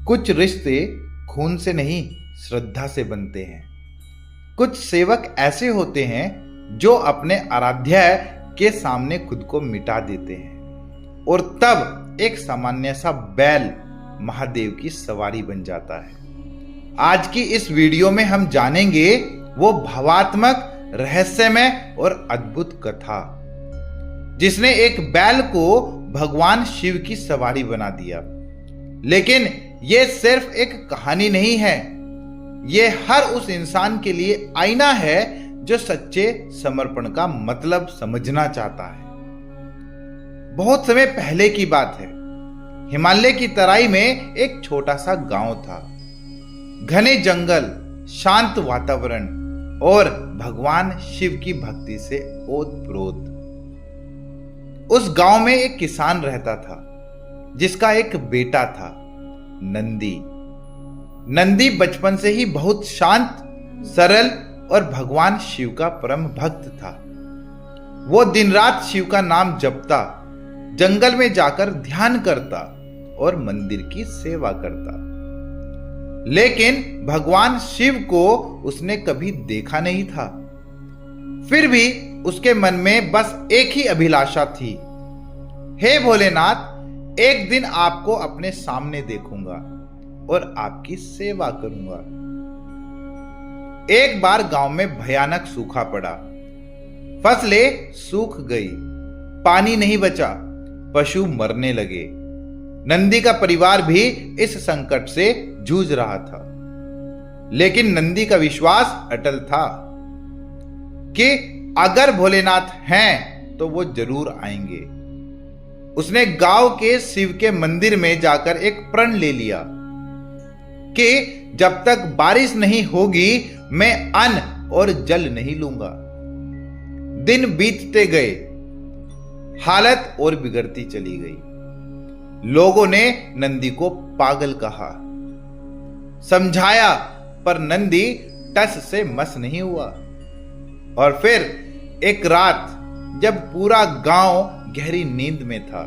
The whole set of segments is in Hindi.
कुछ रिश्ते खून से नहीं श्रद्धा से बनते हैं। कुछ सेवक ऐसे होते हैं जो अपने आराध्य के सामने खुद को मिटा देते हैं और तब एक सामान्य सा बैल महादेव की सवारी बन जाता है। आज की इस वीडियो में हम जानेंगे वो भावात्मक, रहस्यमय और अद्भुत कथा जिसने एक बैल को भगवान शिव की सवारी बना दिया। लेकिन ये सिर्फ एक कहानी नहीं है, ये हर उस इंसान के लिए आईना है जो सच्चे समर्पण का मतलब समझना चाहता है। बहुत समय पहले की बात है। हिमालय की तराई में एक छोटा सा गांव था। घने जंगल, शांत वातावरण और भगवान शिव की भक्ति से ओतप्रोत। उस गांव में एक किसान रहता था जिसका एक बेटा था, नंदी। नंदी बचपन से ही बहुत शांत, सरल और भगवान शिव का परम भक्त था। वो दिन रात शिव का नाम जपता, जंगल में जाकर ध्यान करता और मंदिर की सेवा करता। लेकिन भगवान शिव को उसने कभी देखा नहीं था। फिर भी उसके मन में बस एक ही अभिलाषा थी, हे भोलेनाथ, एक दिन आपको अपने सामने देखूंगा और आपकी सेवा करूंगा। एक बार गांव में भयानक सूखा पड़ा। फसलें सूख गई, पानी नहीं बचा, पशु मरने लगे। नंदी का परिवार भी इस संकट से जूझ रहा था। लेकिन नंदी का विश्वास अटल था कि अगर भोलेनाथ हैं तो वो जरूर आएंगे। उसने गांव के शिव के मंदिर में जाकर एक प्रण ले लिया कि जब तक बारिश नहीं होगी मैं अन्न और जल नहीं लूंगा। दिन बीतते गए, हालत और बिगड़ती चली गई। लोगों ने नंदी को पागल कहा, समझाया, पर नंदी टस से मस नहीं हुआ। और फिर एक रात जब पूरा गांव गहरी नींद में था,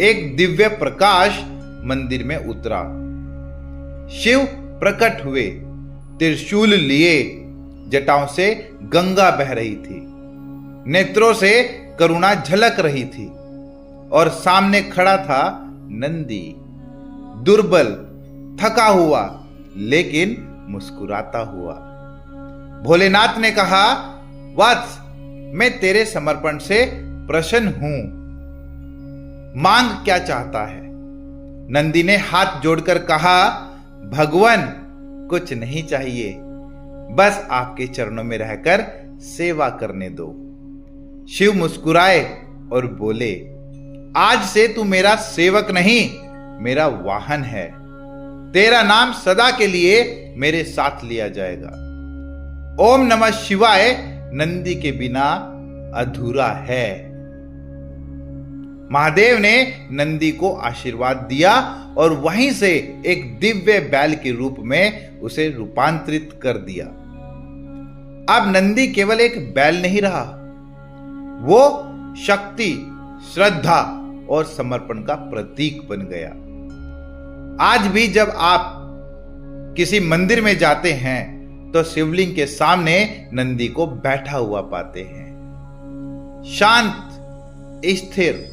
एक दिव्य प्रकाश मंदिर में उतरा। शिव प्रकट हुए, त्रिशूल लिए, जटाओं से गंगा बह रही थी, नेत्रों से करुणा झलक रही थी और सामने खड़ा था नंदी, दुर्बल, थका हुआ लेकिन मुस्कुराता हुआ। भोलेनाथ ने कहा, वत्स, मैं तेरे समर्पण से प्रसन्न हूं, मांग क्या चाहता है? नंदी ने हाथ जोड़कर कहा, भगवान, कुछ नहीं चाहिए, बस आपके चरणों में रहकर सेवा करने दो। शिव मुस्कुराए और बोले, आज से तू मेरा सेवक नहीं, मेरा वाहन है। तेरा नाम सदा के लिए मेरे साथ लिया जाएगा। ओम नमः शिवाय नंदी के बिना अधूरा है। महादेव ने नंदी को आशीर्वाद दिया और वहीं से एक दिव्य बैल के रूप में उसे रूपांतरित कर दिया। अब नंदी केवल एक बैल नहीं रहा, वो शक्ति, श्रद्धा और समर्पण का प्रतीक बन गया। आज भी जब आप किसी मंदिर में जाते हैं तो शिवलिंग के सामने नंदी को बैठा हुआ पाते हैं, शांत, स्थिर,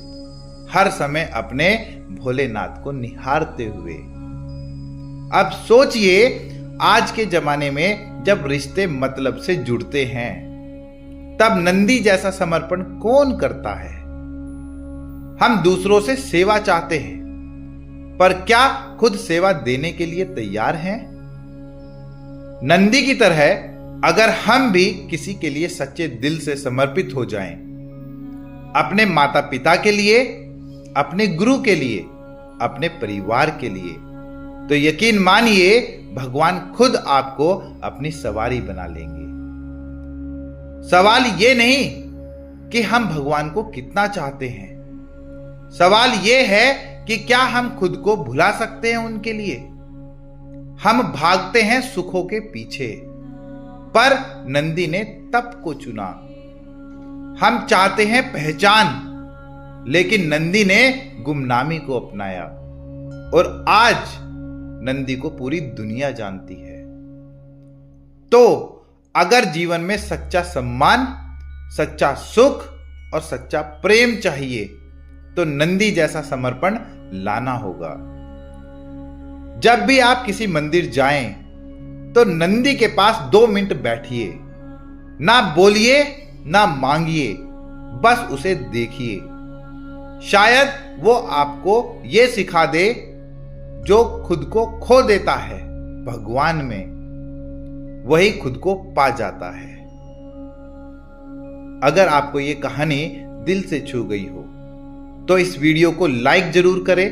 हर समय अपने भोलेनाथ को निहारते हुए। अब सोचिए, आज के जमाने में जब रिश्ते मतलब से जुड़ते हैं, तब नंदी जैसा समर्पण कौन करता है? हम दूसरों से सेवा चाहते हैं, पर क्या खुद सेवा देने के लिए तैयार हैं? नंदी की तरह अगर हम भी किसी के लिए सच्चे दिल से समर्पित हो जाएं, अपने माता पिता के लिए, अपने गुरु के लिए, अपने परिवार के लिए, तो यकीन मानिए भगवान खुद आपको अपनी सवारी बना लेंगे। सवाल ये नहीं कि हम भगवान को कितना चाहते हैं, सवाल ये है कि क्या हम खुद को भुला सकते हैं उनके लिए। हम भागते हैं सुखों के पीछे, पर नंदी ने तप को चुना। हम चाहते हैं पहचान, लेकिन नंदी ने गुमनामी को अपनाया। और आज नंदी को पूरी दुनिया जानती है। तो अगर जीवन में सच्चा सम्मान, सच्चा सुख और सच्चा प्रेम चाहिए तो नंदी जैसा समर्पण लाना होगा। जब भी आप किसी मंदिर जाएं तो नंदी के पास 2 मिनट बैठिए, ना बोलिए ना मांगिए, बस उसे देखिए। शायद वो आपको यह सिखा दे, जो खुद को खो देता है भगवान में, वही खुद को पा जाता है। अगर आपको यह कहानी दिल से छू गई हो तो इस वीडियो को लाइक जरूर करें,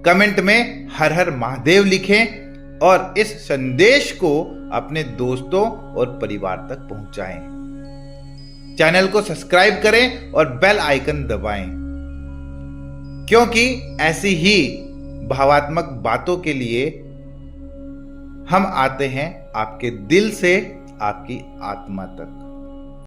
कमेंट में हर हर महादेव लिखें और इस संदेश को अपने दोस्तों और परिवार तक पहुंचाएं। चैनल को सब्सक्राइब करें और बेल आइकन दबाएं, क्योंकि ऐसी ही भावात्मक बातों के लिए हम आते हैं आपके दिल से आपकी आत्मा तक।